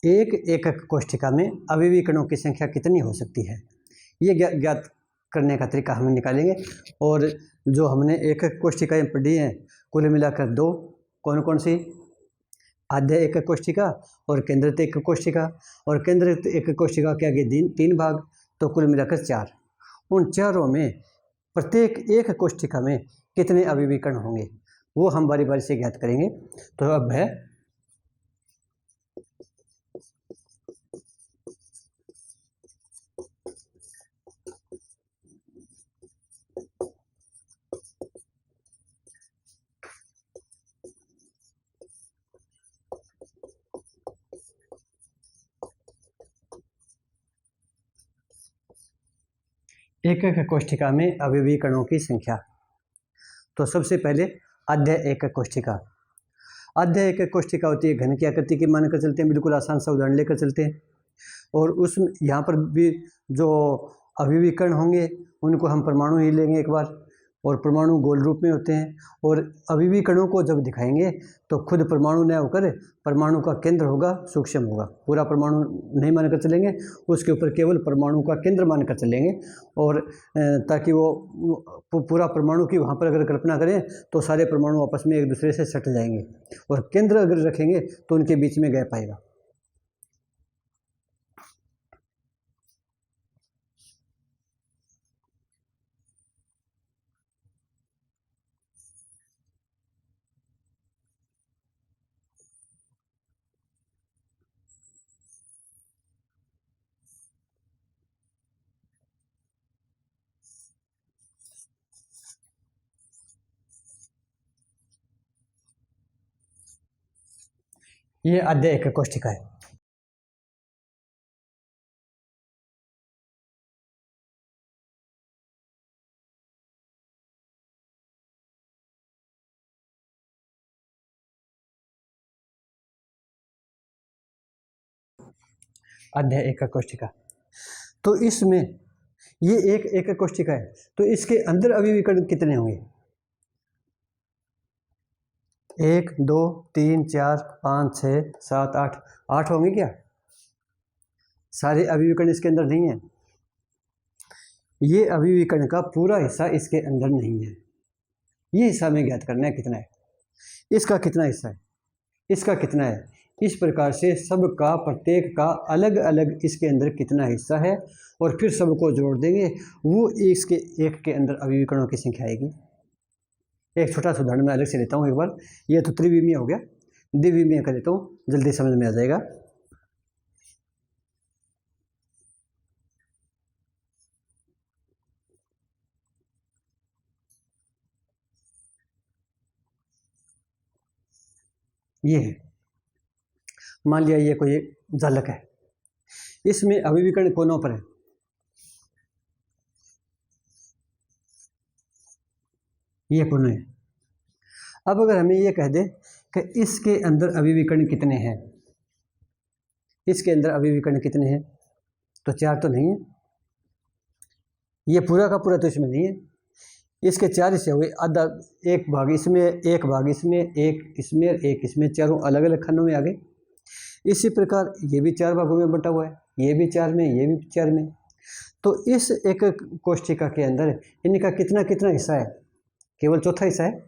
एक एकक कोष्ठिका में अवयवी कणों की संख्या कितनी हो सकती है, ये ज्ञात करने का तरीका हम निकालेंगे। और जो हमने एकक कोष्ठिकाएँ पढ़ी हैं कुल मिलाकर 2, कौन कौन सी, आद्य एकक कोष्ठिका और केंद्रित एकक कोष्ठिका, और केंद्रित एकक कोष्ठिका के आगे 3 भाग, तो कुल मिलाकर 4। उन चारों में प्रत्येक एक कोष्ठिका में कितने अवयवी कण होंगे वो हम बारी बारी से ज्ञात करेंगे। तो अब है एकक कोष्ठिका में अवयवी कणों की संख्या। तो सबसे पहले आद्य एकक कोष्ठिका। आद्य एकक कोष्ठिका होती है घन की आकृति की मानकर चलते हैं, बिल्कुल आसान सा उदाहरण लेकर चलते हैं। और उस यहाँ पर भी जो अवयवी कण होंगे उनको हम परमाणु ही लेंगे एक बार, और परमाणु गोल रूप में होते हैं। और अवयवी कणों को जब दिखाएंगे तो खुद परमाणु न होकर परमाणु का केंद्र होगा, सूक्ष्म होगा, पूरा परमाणु नहीं मानकर चलेंगे, उसके ऊपर केवल परमाणु का केंद्र मानकर चलेंगे। और ताकि वो पूरा परमाणु की वहाँ पर अगर कल्पना करें तो सारे परमाणु आपस में एक दूसरे से सट जाएंगे, और केंद्र अगर रखेंगे तो उनके बीच में गैप आएगा। ये आद्य एकक कोष्ठिका है। आद्य एकक कोष्ठिका। तो इसमें ये एक एकक कोष्ठिका है, तो इसके अंदर अवयवी कण कितने होंगे? 1 2 3 4 5 6 7 8, 8 होंगे क्या? सारे अवयवी कण इसके अंदर नहीं है। ये अवयवी कण का पूरा हिस्सा इसके अंदर नहीं है। ये हिस्सा हमें ज्ञात करना है कितना है, इसका कितना हिस्सा है, इसका कितना है। इस प्रकार से सबका प्रत्येक का अलग अलग इसके अंदर कितना हिस्सा है, और फिर सबको जोड़ देंगे, वो इसके एक के अंदर अवयवी कणों की संख्या आएगी। एक छोटा सा उदाहरण मैं अलग से लेता हूँ एक बार। ये तो त्रिविमीय हो गया, द्विविमीय कर लेता हूँ, जल्दी समझ में आ जाएगा। ये है, मान लिया ये कोई जालक है, इसमें अवयवी कण कोनों पर है। ये कोने है। अब अगर हमें ये कह दे कि इसके अंदर अवयवी कण कितने हैं, इसके अंदर अवयवी कण कितने हैं, तो 4 तो नहीं है, ये पूरा का पूरा तो इसमें नहीं है। इसके 4 हिस्से हुए, आधा, एक भाग इसमें, एक भाग इसमें, एक इसमें, एक इसमें, चारों अलग अलग खंडों में आ गए। इसी प्रकार ये भी 4 भागों में बटा हुआ है, ये भी 4 में, ये भी 4 में। तो इस एक कोष्ठिका के अंदर इनका कितना कितना हिस्सा है, केवल चौथा हिस्सा है।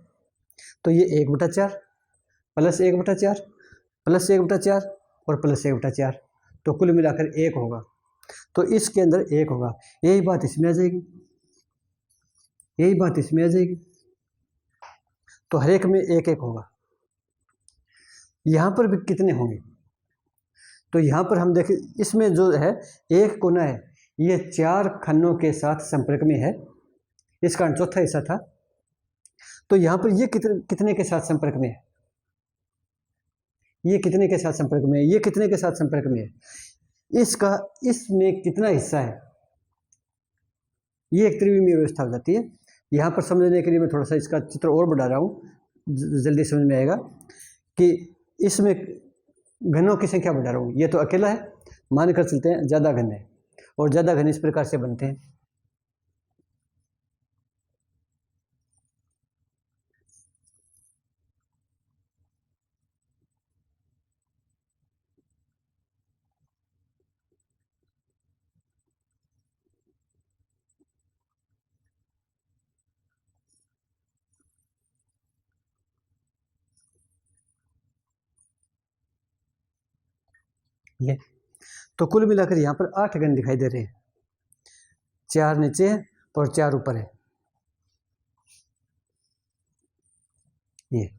तो ये 1/4 प्लस 1/4 प्लस 1/4 और प्लस 1/4, तो कुल मिलाकर 1 होगा। तो इसके अंदर 1 होगा, यही बात इसमें आ जाएगी, यही बात इसमें आ जाएगी। तो हर एक में 1 1 होगा। यहाँ पर भी कितने होंगे, तो यहाँ पर हम देखें, इसमें जो है एक कोना है, ये 4 खन्नों के साथ संपर्क में है, इस कारण चौथा हिस्सा था। तो यहाँ पर ये कितने के साथ संपर्क में है, ये कितने के साथ संपर्क में है, ये कितने के साथ संपर्क में है, इसका इसमें कितना हिस्सा है, ये एक त्रिविमीय व्यवस्था हो जाती है। यहाँ पर समझने के लिए मैं थोड़ा सा इसका चित्र और बढ़ा रहा हूँ, जल्दी समझ में आएगा कि इसमें घनों की संख्या बढ़ा रहा हूँ। ये तो अकेला है, मान कर चलते हैं ज़्यादा घन है, और ज़्यादा घन इस प्रकार से बनते हैं। ये तो कुल मिलाकर यहाँ पर 8 घन दिखाई दे रहे हैं, 4 नीचे है और 4 ऊपर है। ये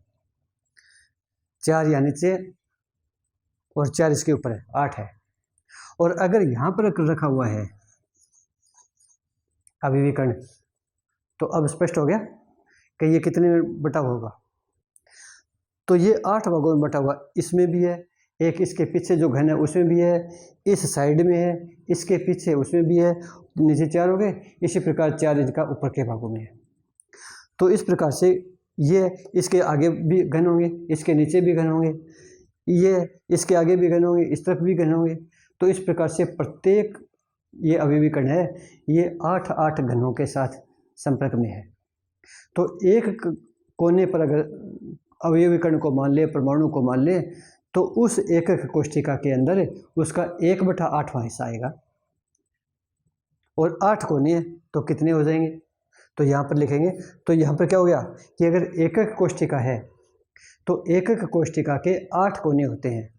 4 यहाँ नीचे और 4 इसके ऊपर है, 8 है। और अगर यहाँ पर रखा हुआ है अभिविकर्ण, तो अब स्पष्ट हो गया कि ये कितने में बटा होगा। तो ये 8 भागों में बटा हुआ, इसमें भी है, एक इसके पीछे जो घन है उसमें भी है, इस साइड में है, इसके पीछे उसमें भी है, नीचे 4 हो गए। इसी प्रकार 4 इसका ऊपर के भागों में है। तो इस प्रकार से ये इसके आगे भी घन होंगे, इसके नीचे भी घन होंगे, ये इसके आगे भी घन होंगे, इस तरफ भी घन होंगे। तो इस प्रकार से प्रत्येक ये अभिविकर्ण है, ये 8 घनों के साथ संपर्क में है। तो एक कोने पर अगर अभिविकर्ण को मान ले, परमाणु को मान ले, तो उस एकक कोष्ठिका के अंदर उसका 1/8वां हिस्सा आएगा। और 8 कोने हैं तो कितने हो जाएंगे, तो यहाँ पर लिखेंगे। तो यहाँ पर क्या हो गया कि अगर एकक कोष्ठिका है तो एकक कोष्ठिका के 8 कोने होते हैं,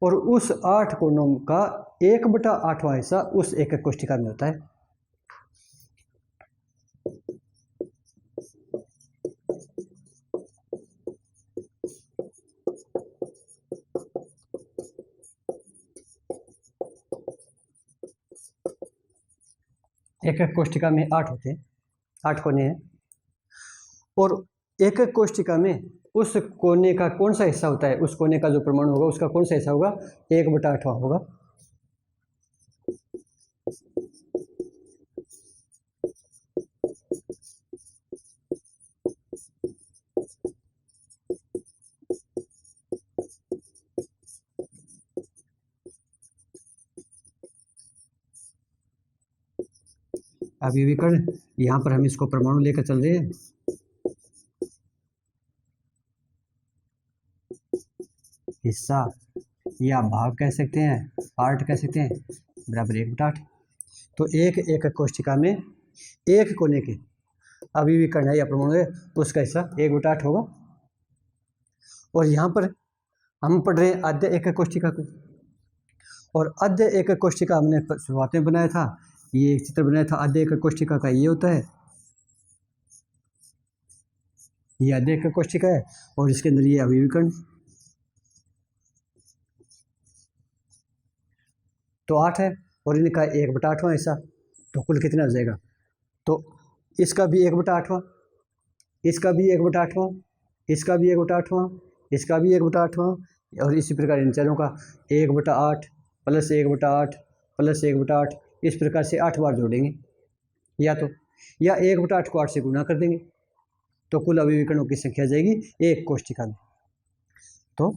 और उस 8 कोनों का 1/8वां हिस्सा उस एकक कोष्ठिका में होता है। एकक कोष्ठिका में 8 होते हैं, 8 कोने हैं। और एकक कोष्ठिका में उस कोने का कौन सा हिस्सा होता है, उस कोने का जो परमाणु होगा उसका कौन सा हिस्सा होगा, 1/8वां होगा। अभिविकर्ण, यहाँ पर हम इसको परमाणु लेकर चल रहे हैं। हिस्सा या भाग कह सकते हैं, पार्ट कह सकते हैं, बराबर 1/8। तो एक एकक कोष्ठिका में एक कोने के अभिविकर्ण है या परमाणु है, उसका हिस्सा 1/8 होगा। और यहाँ पर हम पढ़ रहे हैं आद्य एकक कोष्ठिका को, और आद्य एकक कोष्ठिका हमने शुरुआत में बनाया था, ये एक चित्र बनाया था आद्य एकक कोष्ठिका का, ये होता है, ये आद्य एकक कोष्ठिका है, और इसके अंदर ये अभिविकर्ण। तो 8 है और इनका 1/8वां हिस्सा, तो कुल कितना हो जाएगा, तो इसका भी 1/8वां, इसका भी 1/8वां, इसका भी 1/8वां, इसका भी 1/8वां, और इसी प्रकार इन चारों का 1/8 प्लस 1/8 प्लस 1/8, इस प्रकार से 8 बार जोड़ेंगे, या 1/8 को 8 से गुना कर देंगे, तो कुल अभिविकर्णों की संख्या आ जाएगी एक कोष्ठिका में। तो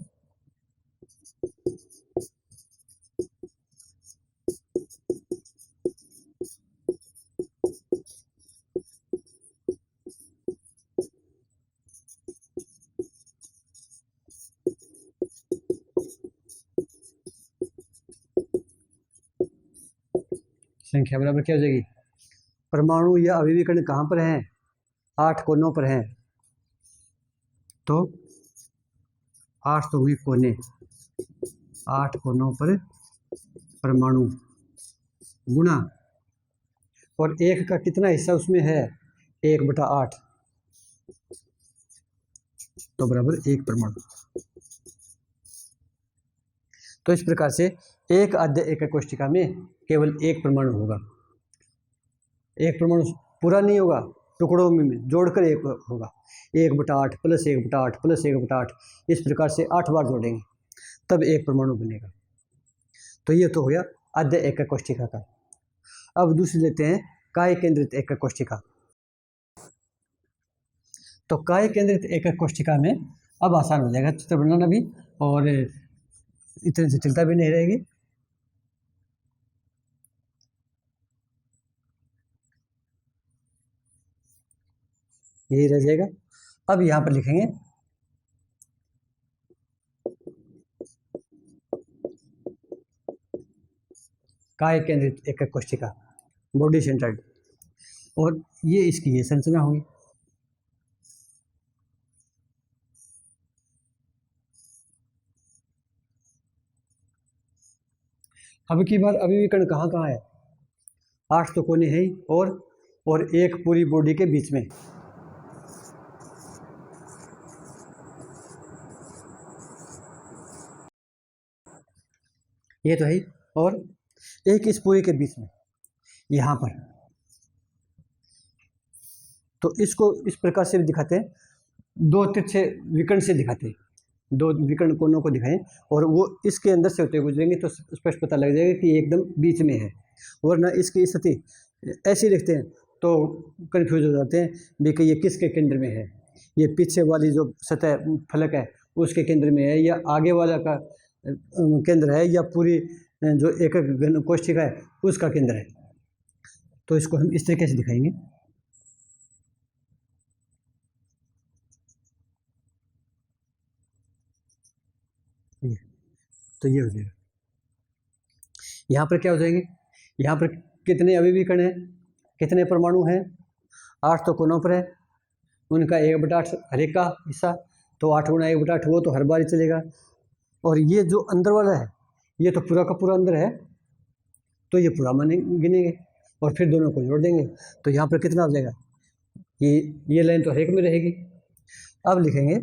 संख्या बराबर क्या हो जाएगी, परमाणु या अभिविकर्ण कहाँ पर हैं, 8 कोनों पर हैं, तो 8 तो हुई कोने, 8 कोनों पर परमाणु गुणा, और एक का कितना हिस्सा उसमें है, 1/8, तो बराबर 1 परमाणु। तो इस प्रकार से एक आद्य एकक कोष्ठिका में केवल एक परमाणु होगा, एक परमाणु पूरा नहीं होगा, टुकड़ों में जोड़कर एक होगा, 1/8 प्लस 1/8 प्लस 1/8, इस प्रकार से 8 बार जोड़ेंगे तब एक परमाणु बनेगा। तो ये तो हो गया आद्य एकक कोष्ठिका का। अब दूसरी लेते हैं काय केंद्रित एकक कोष्ठिका। तो काय केंद्रित एकक कोष्ठिका में अब आसान हो जाएगा चित्र बनाना भी, और इतनी जटिलता भी नहीं रहेगी। यही रह जाएगा। अब यहाँ पर लिखेंगे काय केंद्रित एकक कोष्ठिका, बॉडी सेंटर्ड, और ये इसकी ये संरचना होगी। अब की बार अभिविकर्ण कहाँ कहाँ है? 8 तो कोने हैं ही, और एक पूरी बॉडी के बीच में। ये तो है ही, और एक इस पूरी के बीच में यहाँ पर। तो इसको इस प्रकार से भी दिखाते हैं, 2 तिरछे विकर्ण से दिखाते हैं, 2 विकर्ण कोनों को दिखाएं, और वो इसके अंदर से होते हुए गुजरेंगे तो स्पष्ट पता लग जाएगा कि एकदम बीच में है। वरना इसकी स्थिति ऐसी लिखते हैं तो कन्फ्यूज हो जाते हैं भी कि ये किसके केंद्र में है, ये पीछे वाली जो सतह फलक है उसके केंद्र में है, या आगे वाला का केंद्र है, या पूरी जो एकक घन कोष्ठिका है उसका केंद्र है। तो इसको हम इस तरीके से दिखाएंगे। तो ये हो जाएगा। यहाँ पर क्या हो जाएंगे? यहाँ पर कितने अभिविकर्ण हैं, कितने परमाणु हैं? 8 तो कोनों पर है, उनका 1/8 हर एक का हिस्सा, तो 8 गुणा 1/8 वो तो हर बार ही चलेगा। और ये जो अंदर वाला है ये तो पूरा का पूरा अंदर है, तो ये पूरा माने गिनेंगे और फिर दोनों को जोड़ देंगे। तो यहाँ पर कितना हो जाएगा? ये लाइन तो हर एक में रहेगी। अब लिखेंगे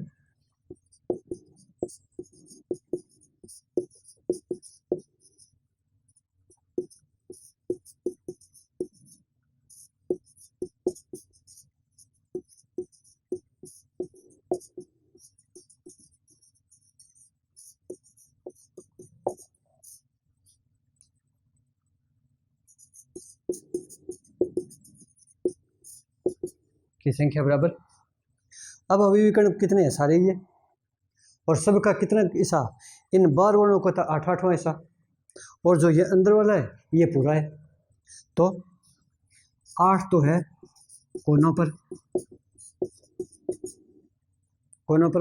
की संख्या बराबर, अब अभिविकर्ण कितने हैं? सारे ही है, और सबका कितना हिस्सा? इन 12 वर्णों का था 8/8वां हिस्सा, और जो ये अंदर वाला है ये पूरा है। तो 8 तो है कोनों पर,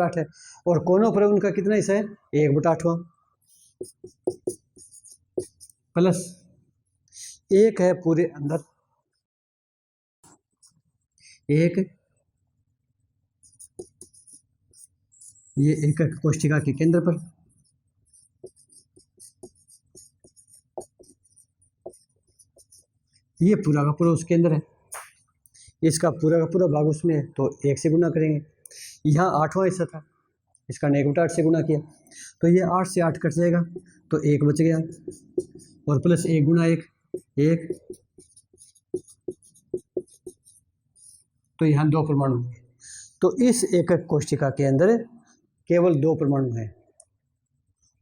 8 है, और कोनों पर उनका कितना हिस्सा है? 1/8वां, प्लस 1 है पूरे अंदर, 1 ये एकक कोष्ठिका के केंद्र पर, ये पूरा का पूरा उसके अंदर है, इसका पूरा का पूरा भाग उसमें है, तो 1 से गुना करेंगे। यहाँ 8वां हिस्सा था, इसका 1/8 से गुना किया, तो ये 8 से 8 कट जाएगा, तो 1 बच गया, और प्लस 1 गुना 1 1, तो यहाँ 2 परमाणु हैं। तो इस एकक कोष्ठिका के अंदर केवल 2 परमाणु हैं,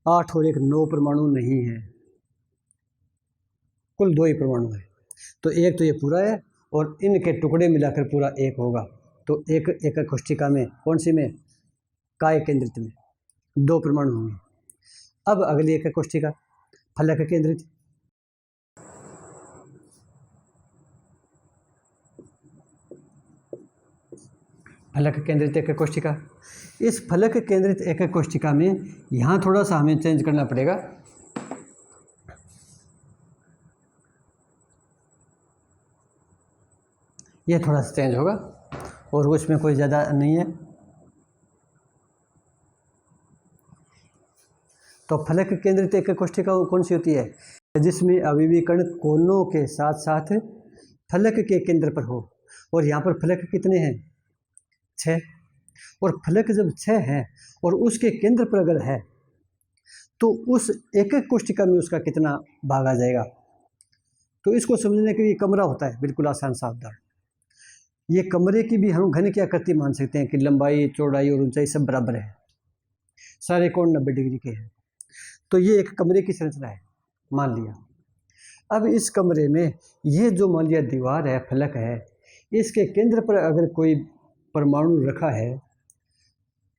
8 और 1 9 परमाणु नहीं है, कुल 2 ही परमाणु है। तो एक तो ये पूरा है, और इनके टुकड़े मिलाकर पूरा 1 होगा। तो एक एकक कोष्ठिका में कौन सी में? काय केंद्रित में 2 परमाणु होंगे। अब अगली एकक कोष्ठिका फलक केंद्रित, फलक केंद्रित एकक कोष्ठिका। इस फलक केंद्रित एकक कोष्ठिका में यहाँ थोड़ा सा हमें चेंज करना पड़ेगा। ये थोड़ा सा चेंज होगा, और उसमें कोई ज़्यादा नहीं है। तो फलक केंद्रित एकक कोष्ठिका कौन सी होती है? जिसमें अभिविकर्ण कोनों के साथ साथ फलक के केंद्र पर हो। और यहाँ पर फलक कितने हैं? 6, और फलक जब 6 है और उसके केंद्र पर अगर है तो उस एकक कोष्ठिका में उसका कितना भाग आ जाएगा? तो इसको समझने के लिए कमरा होता है, बिल्कुल आसान सावधान। ये कमरे की भी हम घन की आकृति मान सकते हैं कि लंबाई, चौड़ाई और ऊंचाई सब बराबर है, सारे कोण 90 डिग्री के हैं। तो ये एक कमरे की संरचना है, मान लिया। अब इस कमरे में ये जो मान लिया दीवार है, फलक है, इसके केंद्र पर अगर कोई परमाणु रखा है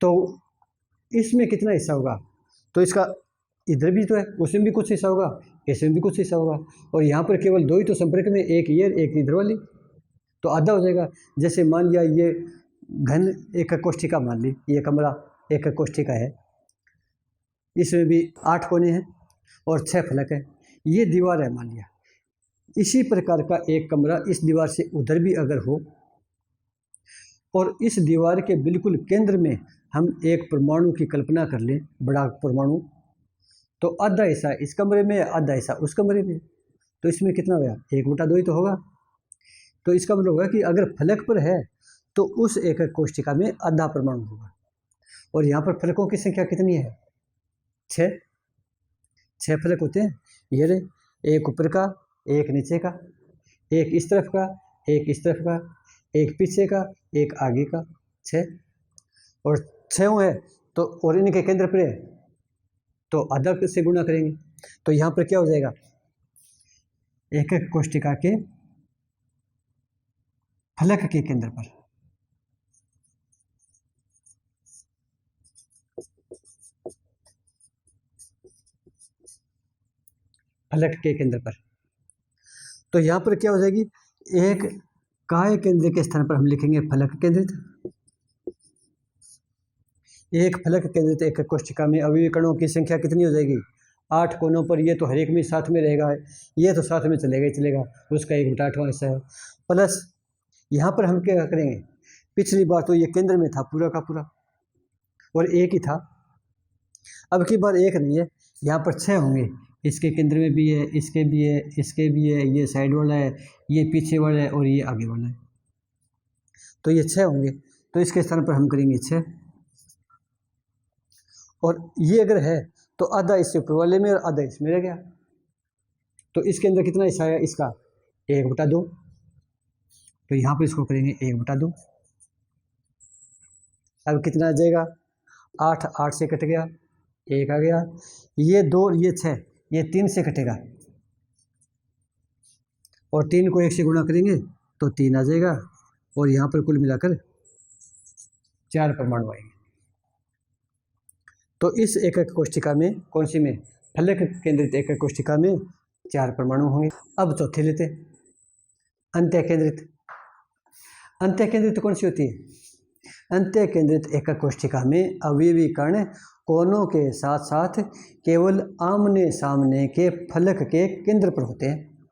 तो इसमें कितना हिस्सा होगा? तो इसका इधर भी तो है, उसमें भी कुछ हिस्सा होगा, इसमें भी कुछ हिस्सा होगा, और यहाँ पर केवल 2 ही तो संपर्क में, एक ये एक इधर वाली, तो आधा हो जाएगा। जैसे मान लिया ये घन एकक कोष्ठिका, मान ली ये कमरा एकक कोष्ठिका है, इसमें भी 8 कोने हैं और 6 फलक है, ये दीवार है मान लिया। इसी प्रकार का एक कमरा इस दीवार से उधर भी अगर हो, और इस दीवार के बिल्कुल केंद्र में हम एक परमाणु की कल्पना कर लें, बड़ा परमाणु, तो आधा हिस्सा इस कमरे में, आधा हिस्सा उस कमरे में, तो इसमें कितना हो गया, 1/2 ही तो होगा। तो इसका मतलब होगा कि अगर फलक पर है तो उस एकक कोष्ठिका में आधा परमाणु होगा। और यहाँ पर फलकों की संख्या कितनी है, 6 फलक होते हैं। ये रे, एक ऊपर का, एक नीचे का, एक इस तरफ का, एक इस तरफ का, एक पीछे का, एक आगे का, 6। और 6 है तो, और इनके केंद्र पर है तो आधा से गुणा करेंगे। तो यहाँ पर क्या हो जाएगा, एकक कोष्ठिका के फलक के केंद्र पर, फलक के केंद्र पर, तो यहाँ पर क्या हो जाएगी, एक काय केंद्र के स्थान पर हम लिखेंगे फलक केंद्रित। एक फलक केंद्रित एकक कोष्ठिका में अवयवी कणों की संख्या कितनी हो जाएगी, 8 कोनों पर। ये तो हर एक में साथ में रहेगा, ये तो साथ में चलेगा ही चलेगा, उसका 1/8वां हिस्सा है। प्लस यहाँ पर हम क्या करेंगे, पिछली बार तो ये केंद्र में था पूरा का पूरा और एक ही था, अब की बार एक नहीं है, यहाँ पर 6 होंगे। इसके केंद्र में भी है, इसके भी है, इसके भी है, ये साइड वाला है, ये पीछे वाला है और ये आगे वाला है, तो ये 6 होंगे। तो इसके स्थान पर हम करेंगे 6। और ये अगर है तो आधा इससे ऊपर वाले में और आधा इसमें रह गया, तो इसके अंदर कितना हिस्सा है इसका, 1/2। तो यहाँ पर इसको करेंगे 1/2। अब कितना आ जाएगा, 8 से कट गया, 1 आ गया, ये 2, ये 6, ये 3 से कटेगा और 3 को 1 से गुणा करेंगे तो 3 आ जाएगा। और यहाँ पर कुल मिलाकर 4 परमाणु आएंगे। तो इस एकक कोष्ठिका में, कौन सी में, फलक केंद्रित एकक कोष्ठिका में 4 परमाणु होंगे। अब चौथे लेते, अंत्य केंद्रित। अंत्य केंद्रित कौन सी होती है, अंत्य केंद्रित एकक कोष्ठिका में अवयवी कण कोनों के साथ साथ केवल आमने सामने के फलक के केंद्र पर होते हैं।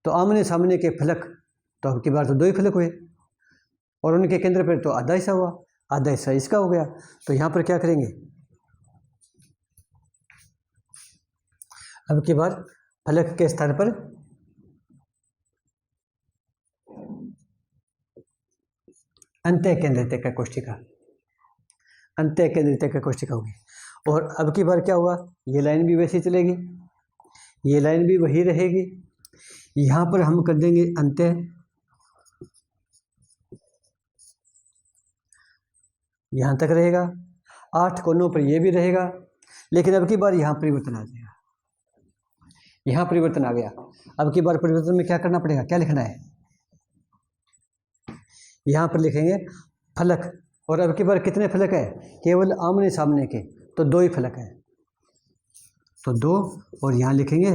तो आमने सामने के फलक, तो अब की बार तो 2 ही फलक हुए और उनके केंद्र पर तो आधा हिस्सा हुआ, आधा हिस्सा इसका हो गया। तो यहाँ पर क्या करेंगे, अब की बार फलक के स्थान पर अंत्य केंद्रित एकक कोष्ठिका, अंत्य केंद्रित एकक कोष्ठिका होगी। और अब की बार क्या हुआ, ये लाइन भी वैसी चलेगी, ये लाइन भी वही रहेगी। यहाँ पर हम कर देंगे अंत्य, यहाँ तक रहेगा, 8 कोनों पर ये भी रहेगा, लेकिन अब की बार यहाँ परिवर्तन आ जाएगा, यहाँ परिवर्तन आ गया। अब की बार परिवर्तन में क्या करना पड़ेगा, क्या लिखना है, यहाँ पर लिखेंगे फलक। और अब की बार कितने फलक है, केवल आमने सामने के, तो 2 ही फलक है, तो 2। और यहाँ लिखेंगे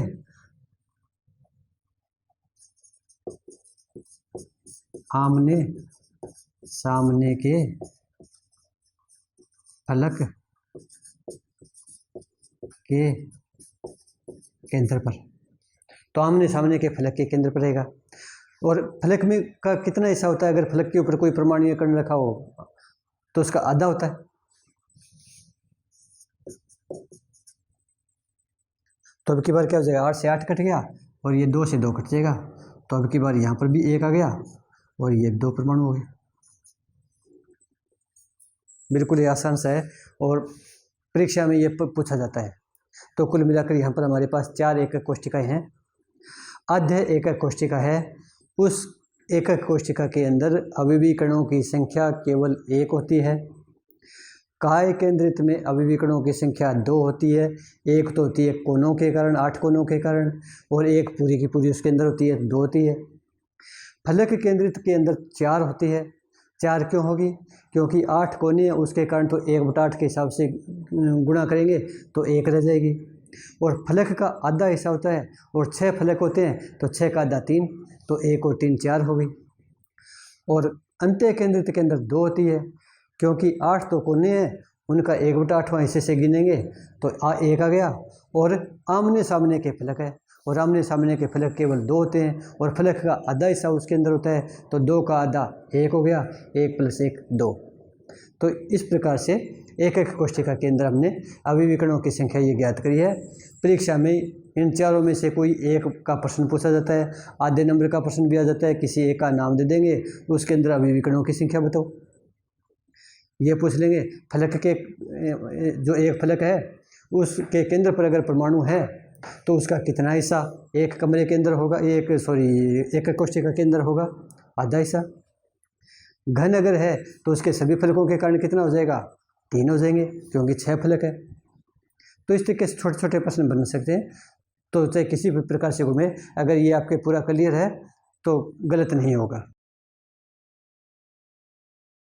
आमने सामने के फलक के केंद्र पर, तो आमने सामने के फलक के केंद्र पर रहेगा। और फलक में का कितना हिस्सा होता है, अगर फलक के ऊपर कोई परमाणु या कण रखा हो तो उसका आधा होता है। तो अब की बार क्या हो जाएगा, 8 से 8 कट गया और ये 2 से 2 कट जाएगा, तो अब की बार यहाँ पर भी 1 आ गया और ये 2 परमाणु हो गए। बिल्कुल ये आसान सा है और परीक्षा में ये पूछा जाता है। तो कुल मिलाकर यहाँ पर हमारे पास 4 एकक कोष्ठिकाएँ हैं। आद्य एकक कोष्ठिका है, उस एकक कोष्ठिका के अंदर अवयवी कणों की संख्या केवल 1 होती है। काय केंद्रित में अवयवी कणों की संख्या 2 होती है, एक तो होती है कोनों के कारण, 8 कोनों के कारण, और एक पूरी की पूरी उसके अंदर होती है, 2 होती है। फलक केंद्रित के अंदर 4 होती है। 4 क्यों होगी, क्योंकि 8 कोने हैं, उसके कारण तो 1/8 के हिसाब से गुणा करेंगे तो 1 रह जाएगी। और फलक का आधा हिस्सा होता है और 6 फलक होते हैं, तो 6 का आधा 3, तो 1 और 3 4 हो गई। और अंत्य केंद्रित के अंदर 2 होती है, क्योंकि 8 तो कोने हैं, उनका 1/8वां हिस्से से गिनेंगे तो 1 आ गया। और आमने सामने के फलक है, और आमने सामने के फलक केवल 2 होते हैं, और फलक का आधा हिस्सा उसके अंदर होता है, तो 2 का आधा 1 हो गया, 1 + 1 2। तो इस प्रकार से एक एक कोष्ठिका के अंदर हमने अभिविकरणों की संख्या ये ज्ञात करी है। परीक्षा में इन चारों में से कोई एक का प्रश्न पूछा जाता है, आधे नंबर का प्रश्न भी आ जाता है, किसी एक का नाम दे देंगे, उसके अंदर अभिविकरणों की संख्या बताओ। ये पूछ लेंगे फलक के जो एक फलक है उसके केंद्र पर अगर परमाणु है तो उसका कितना हिस्सा एक कमरे के अंदर होगा, एक कोष्ठिका के अंदर होगा, आधा हिस्सा। घन अगर है तो उसके सभी फलकों के कारण कितना हो जाएगा, 3 हो जाएंगे, क्योंकि 6 फलक है। तो इस तरीके से छोटे छोटे प्रश्न बन सकते हैं। तो चाहे किसी भी प्रकार से घूमे, अगर ये आपके पूरा क्लियर है तो गलत नहीं होगा।